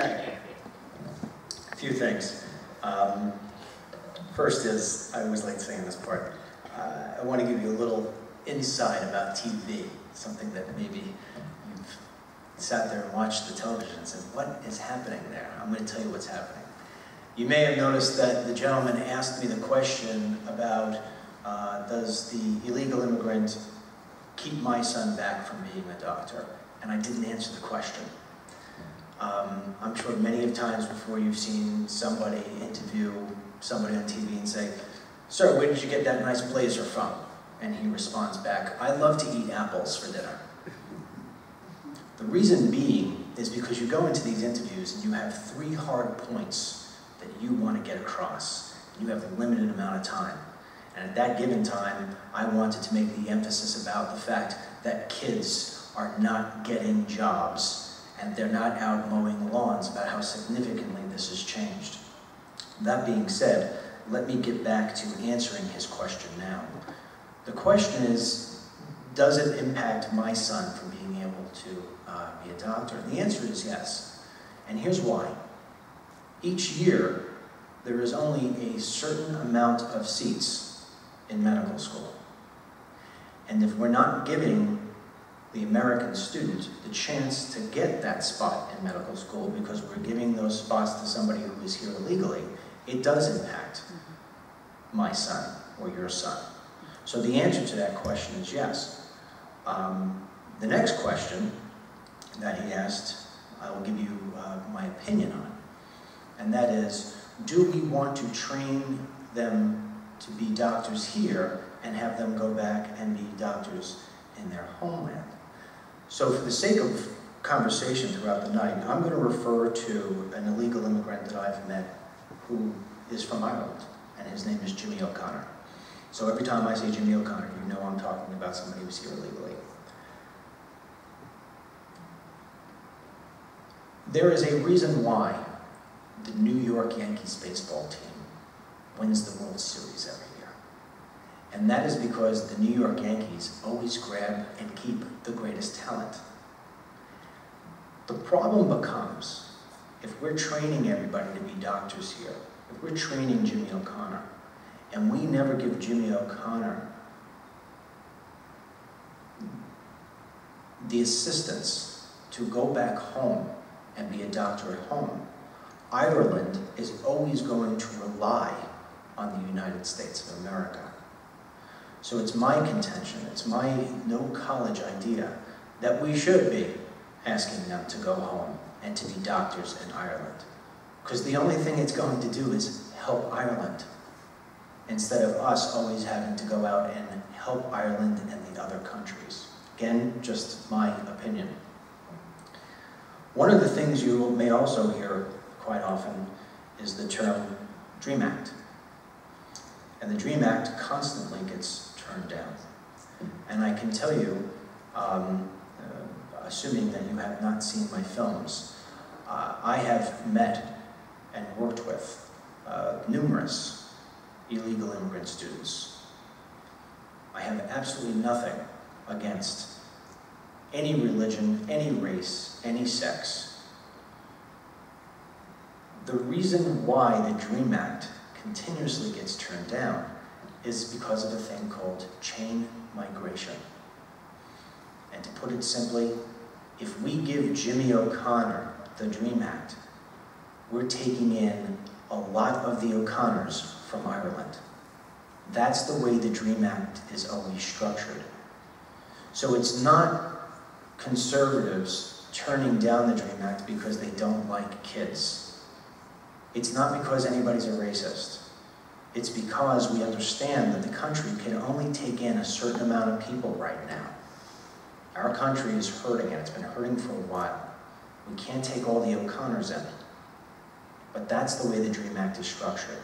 Okay. A few things. First is, I always like saying this part, I want to give you a little insight about TV, something that maybe you've sat there and watched the television and said, what is happening there? I'm going to tell you what's happening. You may have noticed that the gentleman asked me the question about, does the illegal immigrant keep my son back from being a doctor? And I didn't answer the question. I'm sure many of times before you've seen somebody interview somebody on TV and say, sir, where did you get that nice blazer from? And he responds back, I love to eat apples for dinner. The reason being is because you go into these interviews and you have 3 hard points that you want to get across. You have a limited amount of time. And at that given time, I wanted to make the emphasis about the fact that kids are not getting jobs and they're not out mowing lawns, about how significantly this has changed. That being said, let me get back to answering his question now. The question is, does it impact my son from being able to be a doctor? And the answer is yes. And here's why. Each year, there is only a certain amount of seats in medical school. And if we're not giving the American student the chance to get that spot in medical school because we're giving those spots to somebody who is here illegally, it does impact my son or your son. So the answer to that question is yes. The next question that he asked, I will give you my opinion on, and that is, do we want to train them to be doctors here and have them go back and be doctors in their homeland? So for the sake of conversation throughout the night, I'm going to refer to an illegal immigrant that I've met who is from Ireland, and his name is Jimmy O'Connor. So every time I say Jimmy O'Connor, you know I'm talking about somebody who's here illegally. There is a reason why the New York Yankees baseball team wins the World Series every year. And that is because the New York Yankees always grab and keep the greatest talent. The problem becomes, if we're training everybody to be doctors here, if we're training Jimmy O'Connor, and we never give Jimmy O'Connor the assistance to go back home and be a doctor at home, Ireland is always going to rely on the United States of America. So it's my contention, it's my no-college idea, that we should be asking them to go home and to be doctors in Ireland. Because the only thing it's going to do is help Ireland, instead of us always having to go out and help Ireland and the other countries. Again, just my opinion. One of the things you may also hear quite often is the term Dream Act. And the Dream Act constantly gets turned down. And I can tell you, assuming that you have not seen my films, I have met and worked with numerous illegal immigrant students. I have absolutely nothing against any religion, any race, any sex. The reason why the Dream Act continuously gets turned down is because of a thing called chain migration. And to put it simply, if we give Jimmy O'Connor the Dream Act, we're taking in a lot of the O'Connors from Ireland. That's the way the Dream Act is always structured. So it's not conservatives turning down the Dream Act because they don't like kids. It's not because anybody's a racist. It's because we understand that the country can only take in a certain amount of people right now. Our country is hurting, and it's been hurting for a while. We can't take all the O'Connors in. But that's the way the Dream Act is structured.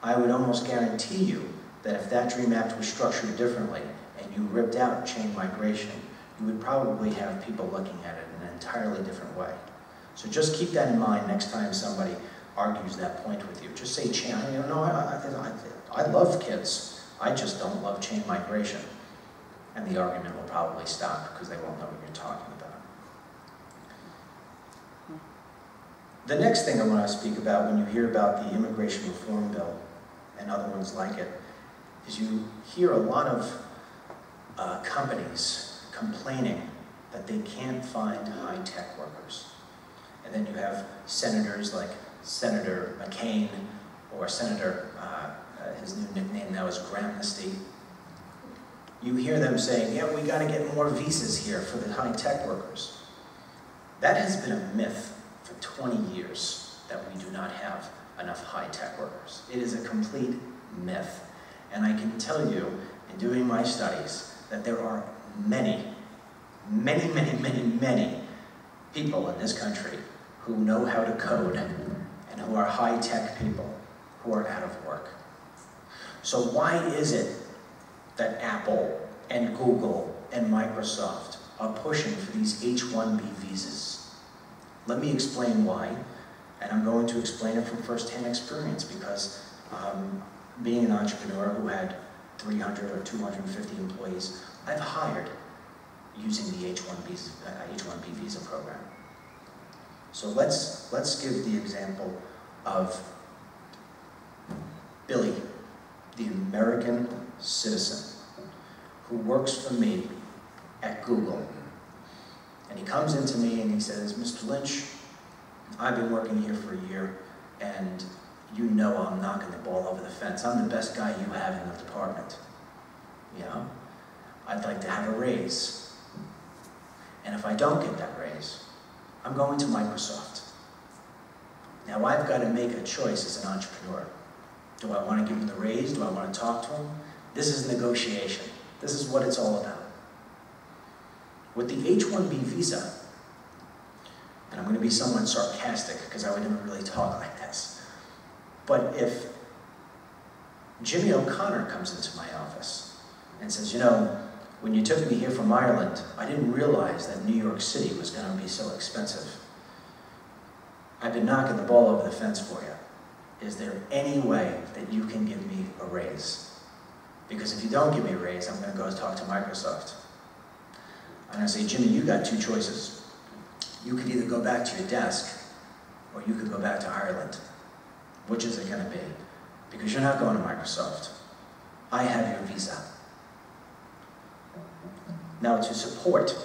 I would almost guarantee you that if that Dream Act was structured differently and you ripped out chain migration, you would probably have people looking at it in an entirely different way. So just keep that in mind next time somebody argues that point with you. Just say chain, you know, I love kids. I just don't love chain migration. And the argument will probably stop because they won't know what you're talking about. The next thing I want to speak about when you hear about the immigration reform bill and other ones like it is you hear a lot of companies complaining that they can't find high-tech workers. And then you have senators like Senator McCain or Senator, his new nickname now is Gramnesty. You hear them saying, yeah, we got to get more visas here for the high-tech workers. That has been a myth for 20 years that we do not have enough high-tech workers. It is a complete myth. And I can tell you, in doing my studies, that there are many people in this country who know how to code and who are high-tech people who are out of work. So why is it that Apple and Google and Microsoft are pushing for these H-1B visas? Let me explain why, and I'm going to explain it from first-hand experience because being an entrepreneur who had 300 or 250 employees, I've hired using the H-1B visa program. So let's give the example of Billy, the American citizen who works for me at Google. And he comes into me and he says, Mr. Lynch, I've been working here for a year and you know I'm knocking the ball over the fence. I'm the best guy you have in the department. You know, I'd like to have a raise. And if I don't get that raise, I'm going to Microsoft. Now I've got to make a choice as an entrepreneur. Do I want to give him the raise? Do I want to talk to him? This is negotiation. This is what it's all about. With the H-1B visa, and I'm going to be somewhat sarcastic because I would never really talk like this, but if Jimmy O'Connor comes into my office and says, you know, when you took me here from Ireland, I didn't realize that New York City was going to be so expensive. I've been knocking the ball over the fence for you. Is there any way that you can give me a raise? Because if you don't give me a raise, I'm going to go talk to Microsoft. I'm going to say, Jimmy, you got two choices. You could either go back to your desk, or you could go back to Ireland. Which is it going to be? Because you're not going to Microsoft. I have your visa. Now, to support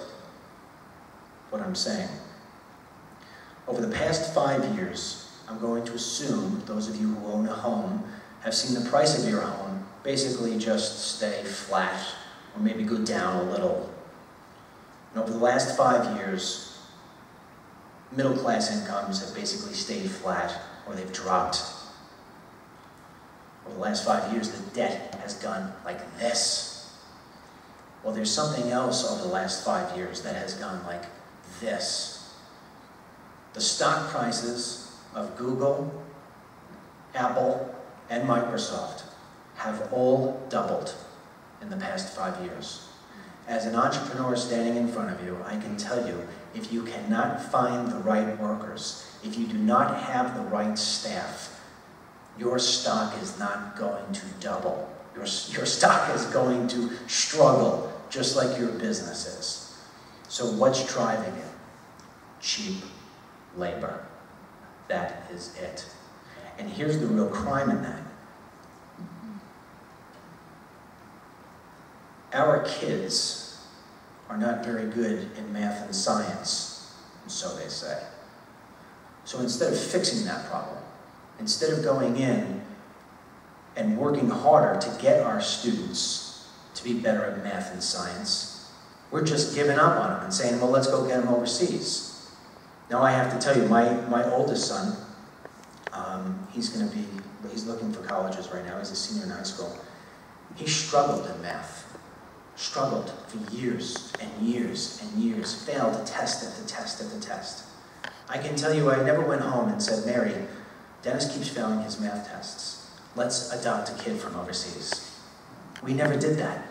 what I'm saying, over the past 5 years, I'm going to assume those of you who own a home have seen the price of your home basically just stay flat, or maybe go down a little. And over the last 5 years, middle-class incomes have basically stayed flat, or they've dropped. Over the last 5 years, the debt has gone like this. Well, there's something else over the last 5 years that has gone like this. The stock prices of Google, Apple, and Microsoft have all doubled in the past 5 years. As an entrepreneur standing in front of you, I can tell you, if you cannot find the right workers, if you do not have the right staff, your stock is not going to double. Your stock is going to struggle, just like your business is. So what's driving it? Cheap labor. That is it. And here's the real crime in that. Our kids are not very good in math and science, and so they say. So instead of fixing that problem, instead of going in and working harder to get our students to be better at math and science, we're just giving up on them and saying, well, let's go get them overseas. Now I have to tell you, my oldest son, he's looking for colleges right now. He's a senior in high school. He struggled in math. Struggled for years and years and years. Failed test after test after test. I can tell you I never went home and said, Mary, Dennis keeps failing his math tests. Let's adopt a kid from overseas. We never did that.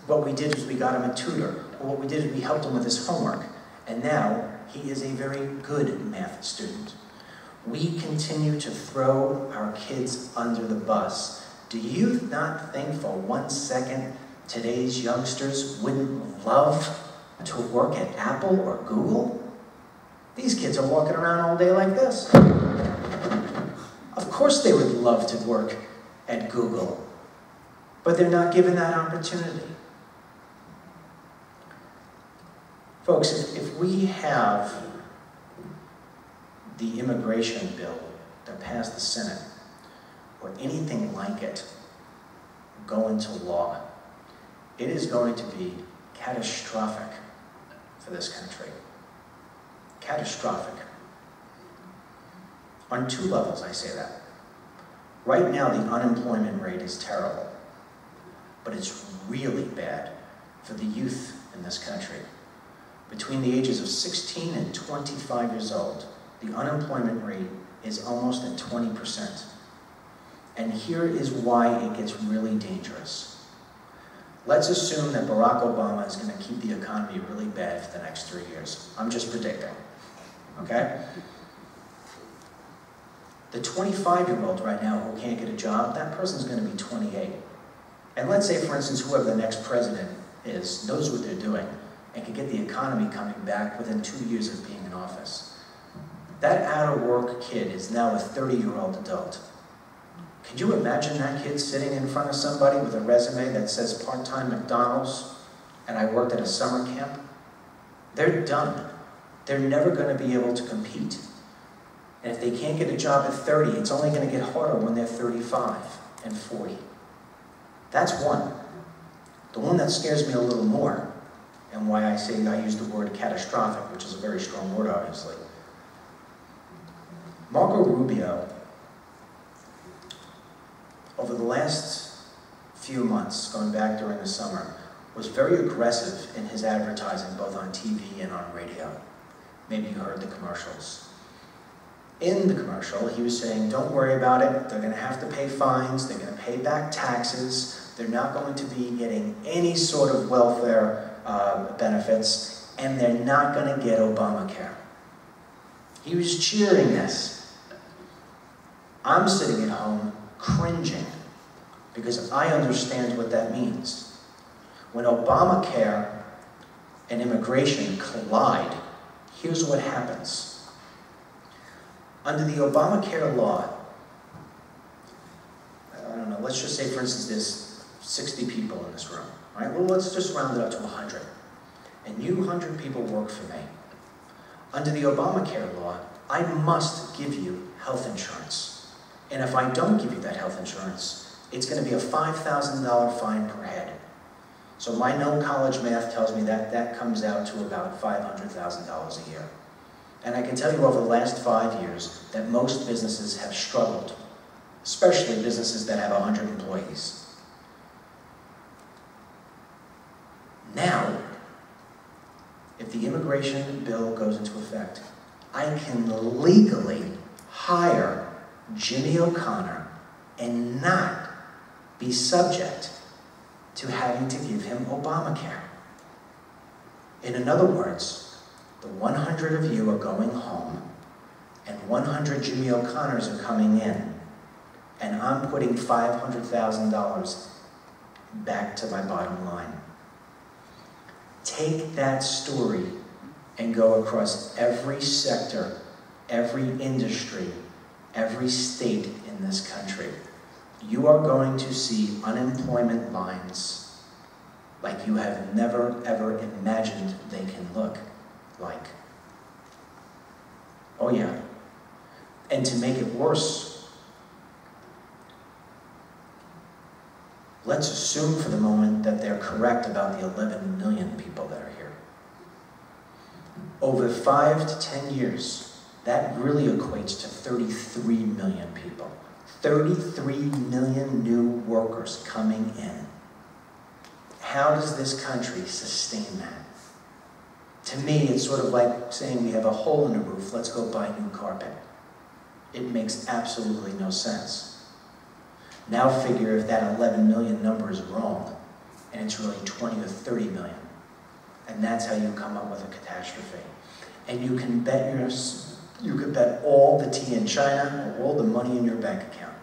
What we did was we got him a tutor. Or what we did is we helped him with his homework. And now he is a very good math student. We continue to throw our kids under the bus. Do you not think for 1 second today's youngsters wouldn't love to work at Apple or Google? These kids are walking around all day like this. Of course they would love to work at Google, but they're not given that opportunity. Folks, if we have the immigration bill that passed the Senate, or anything like it, go into law, it is going to be catastrophic for this country. Catastrophic. On two levels, I say that. Right now, the unemployment rate is terrible, but it's really bad for the youth in this country. Between the ages of 16 and 25 years old, the unemployment rate is almost at 20%. And here is why it gets really dangerous. Let's assume that Barack Obama is going to keep the economy really bad for the next 3 years. I'm just predicting, okay? The 25-year-old right now who can't get a job, that person's going to be 28. And let's say, for instance, whoever the next president is knows what they're doing and can get the economy coming back within 2 years of being in office. That out-of-work kid is now a 30-year-old adult. Could you imagine that kid sitting in front of somebody with a resume that says part-time McDonald's and I worked at a summer camp? They're done. They're never going to be able to compete. And if they can't get a job at 30, it's only going to get harder when they're 35 and 40. That's one. The one that scares me a little more, and why I say I use the word catastrophic, which is a very strong word, obviously. Marco Rubio, over the last few months, going back during the summer, was very aggressive in his advertising, both on TV and on radio. Maybe you heard the commercials. In the commercial, he was saying, don't worry about it, they're going to have to pay fines, they're going to pay back taxes, they're not going to be getting any sort of welfare benefits, and they're not going to get ObamaCare. He was cheering this. I'm sitting at home cringing because I understand what that means. When Obamacare and immigration collide, here's what happens. Under the Obamacare law, I don't know, let's just say, for instance, there's 60 people in this room. All right, well, let's just round it up to 100. And you 100 people work for me. Under the Obamacare law, I must give you health insurance. And if I don't give you that health insurance, it's going to be a $5,000 fine per head. So my no-college math tells me that that comes out to about $500,000 a year. And I can tell you over the last 5 years that most businesses have struggled, especially businesses that have 100 employees. Now, if the immigration bill goes into effect, I can legally hire Jimmy O'Connor and not be subject to having to give him Obamacare. In other words, the 100 of you are going home, and 100 Jimmy O'Connors are coming in, and I'm putting $500,000 back to my bottom line. Take that story and go across every sector, every industry, every state in this country. You are going to see unemployment lines like you have never, ever imagined they can look like. Oh yeah. And to make it worse, let's assume for the moment that they're correct about the 11 million people that are here. Over 5 to 10 years, that really equates to 33 million people. 33 million new workers coming in. How does this country sustain that? To me, it's sort of like saying we have a hole in the roof, let's go buy new carpet. It makes absolutely no sense. Now figure if that 11 million number is wrong, and it's really 20 or 30 million. And that's how you come up with a catastrophe. And you can bet you could bet all the tea in China or all the money in your bank account.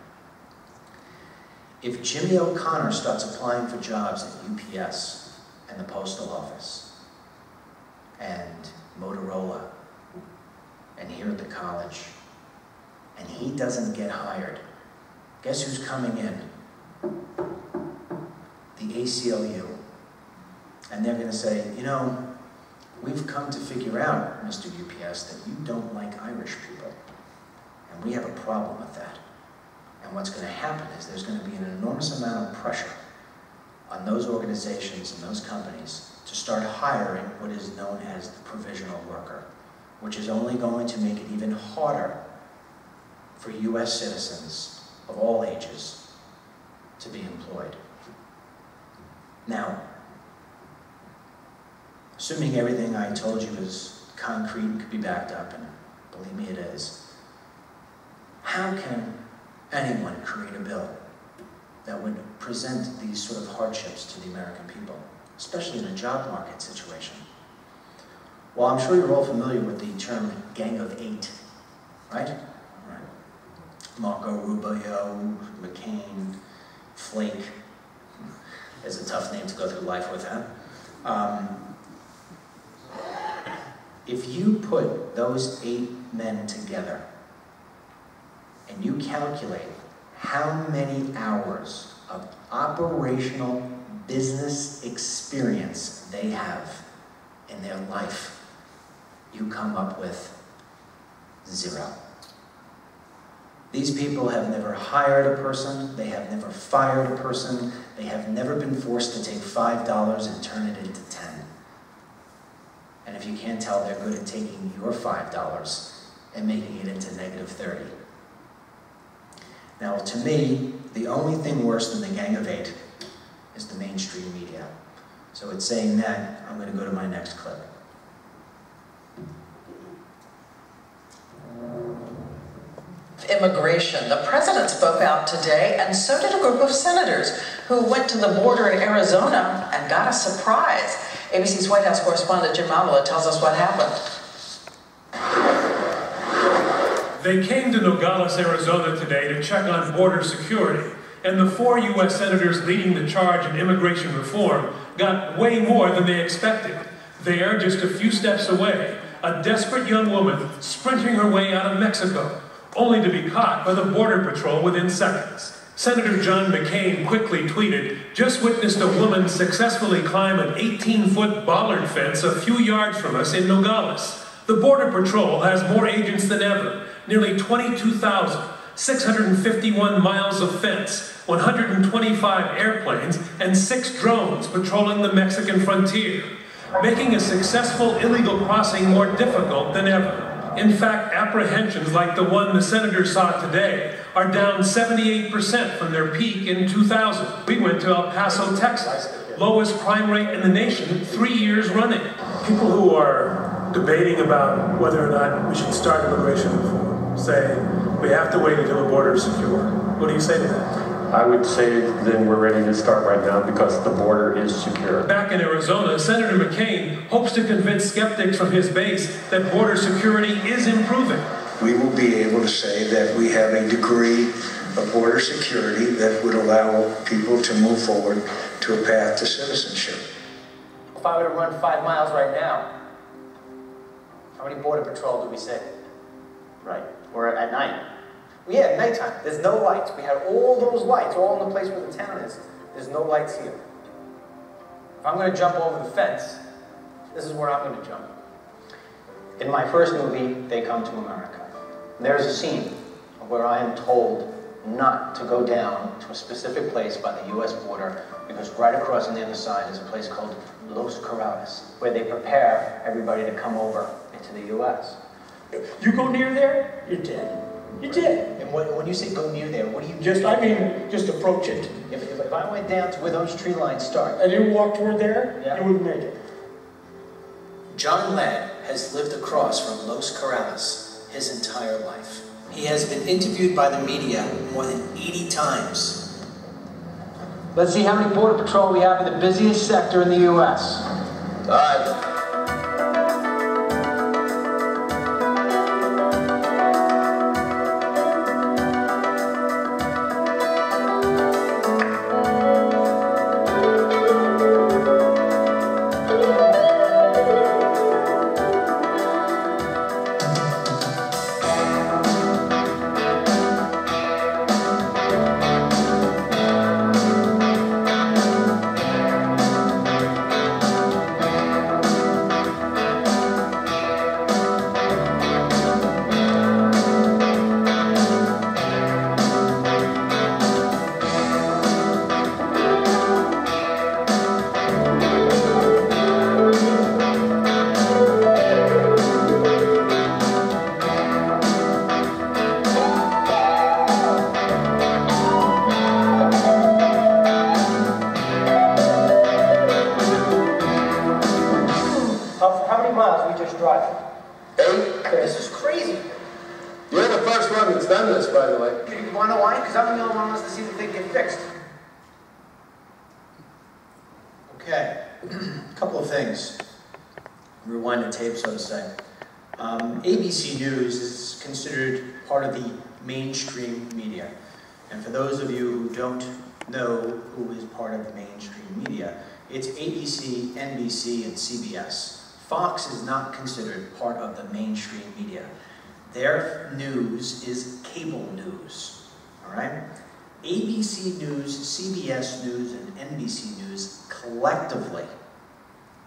If Jimmy O'Connor starts applying for jobs at UPS and the Postal Office and Motorola and here at the college, and he doesn't get hired, guess who's coming in? The ACLU. And they're going to say, you know, we've come to figure out, Mr. UPS, that you don't like Irish people. And we have a problem with that. And what's going to happen is there's going to be an enormous amount of pressure on those organizations and those companies to start hiring what is known as the provisional worker, which is only going to make it even harder for US citizens of all ages to be employed. Now, assuming everything I told you is concrete and could be backed up, and believe me it is, how can anyone create a bill that would present these sort of hardships to the American people, especially in a job market situation? Well, I'm sure you're all familiar with the term Gang of Eight, right? Right. Marco Rubio, McCain, Flake. It's a tough name to go through life with, huh? If you put those 8 men together and you calculate how many hours of operational business experience they have in their life, you come up with 0. These people have never hired a person, they have never fired a person, they have never been forced to take $5 and turn it into 10. And if you can't tell, they're good at taking your $5 and making it into -30. Now, to me, the only thing worse than the Gang of 8 is the mainstream media. So it's saying that, I'm going to go to my next clip. Immigration. The president spoke out today, and so did a group of senators who went to the border in Arizona and got a surprise. ABC's White House correspondent Jim Malala tells us what happened. They came to Nogales, Arizona today to check on border security, and the 4 U.S. senators leading the charge in immigration reform got way more than they expected. There, just a few steps away, a desperate young woman sprinting her way out of Mexico, only to be caught by the Border Patrol within seconds. Senator John McCain quickly tweeted, "Just witnessed a woman successfully climb an 18-foot bollard fence a few yards from us in Nogales. The Border Patrol has more agents than ever, nearly 22,651 miles of fence, 125 airplanes, and 6 drones patrolling the Mexican frontier, making a successful illegal crossing more difficult than ever. In fact, apprehensions like the one the senators saw today are down 78% from their peak in 2000. We went to El Paso, Texas, lowest crime rate in the nation 3 years running." People who are debating about whether or not we should start immigration reform say we have to wait until the border is secure. What do you say to that? I would say then we're ready to start right now because the border is secure. Back in Arizona, Senator McCain hopes to convince skeptics from his base that border security is improving. We will be able to say that we have a degree of border security that would allow people to move forward to a path to citizenship. If I were to run 5 miles right now, how many Border Patrol do we say? Right, or at night. Well, yeah, at nighttime. There's no lights. We have all those lights, all in the place where the town is. There's no lights here. If I'm going to jump over the fence, this is where I'm going to jump. In my first movie, They Come to America, there's a scene where I am told not to go down to a specific place by the U.S. border because right across on the other side is a place called Los Corrales, where they prepare everybody to come over into the U.S. You go near there, you're dead. You're dead. And when you say go near there, what do you just approach it. If I went down to where those tree lines start, and you walk toward there, yeah, you wouldn't make it. John Ladd has lived across from Los Corrales his entire life. He has been interviewed by the media more than 80 times. Let's see how many Border Patrol we have in the busiest sector in the U.S. This is crazy. You're the first one that's done this, by the way. You want to know why? Because I'm the only one who wants to see the thing get fixed. Okay, a couple of things. Rewind the tape, so to say. ABC News is considered part of the mainstream media. And for those of you who don't know who is part of the mainstream media, it's ABC, NBC, and CBS. Fox is not considered part of the mainstream media. Their news is cable news, all right? ABC News, CBS News, and NBC News collectively,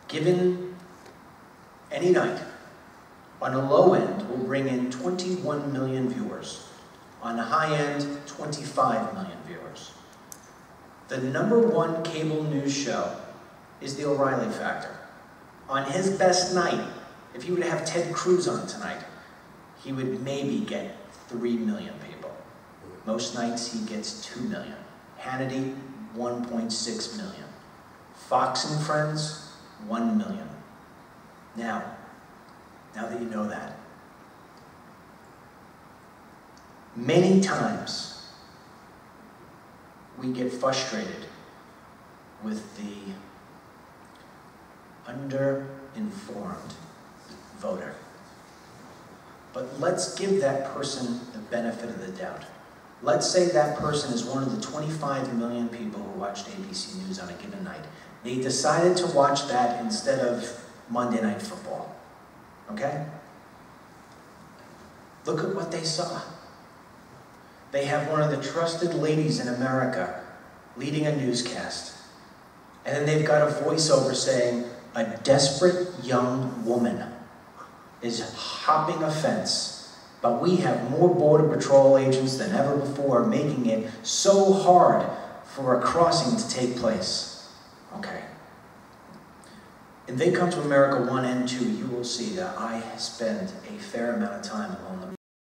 given any night, on a low end, will bring in 21 million viewers. On the high end, 25 million viewers. The #1 cable news show is The O'Reilly Factor. On his best night, if he would have Ted Cruz on tonight, he would maybe get 3 million people. Most nights he gets 2 million. Hannity, 1.6 million. Fox and Friends, 1 million. Now that you know that, many times we get frustrated with the underinformed voter. But let's give that person the benefit of the doubt. Let's say that person is one of the 25 million people who watched ABC News on a given night. They decided to watch that instead of Monday Night Football. Okay? Look at what they saw. They have one of the trusted ladies in America leading a newscast. And then they've got a voiceover saying, a desperate young woman is hopping a fence, but we have more Border Patrol agents than ever before, making it so hard for a crossing to take place. Okay. In They Come to America 1 and 2, you will see that I spend a fair amount of time along the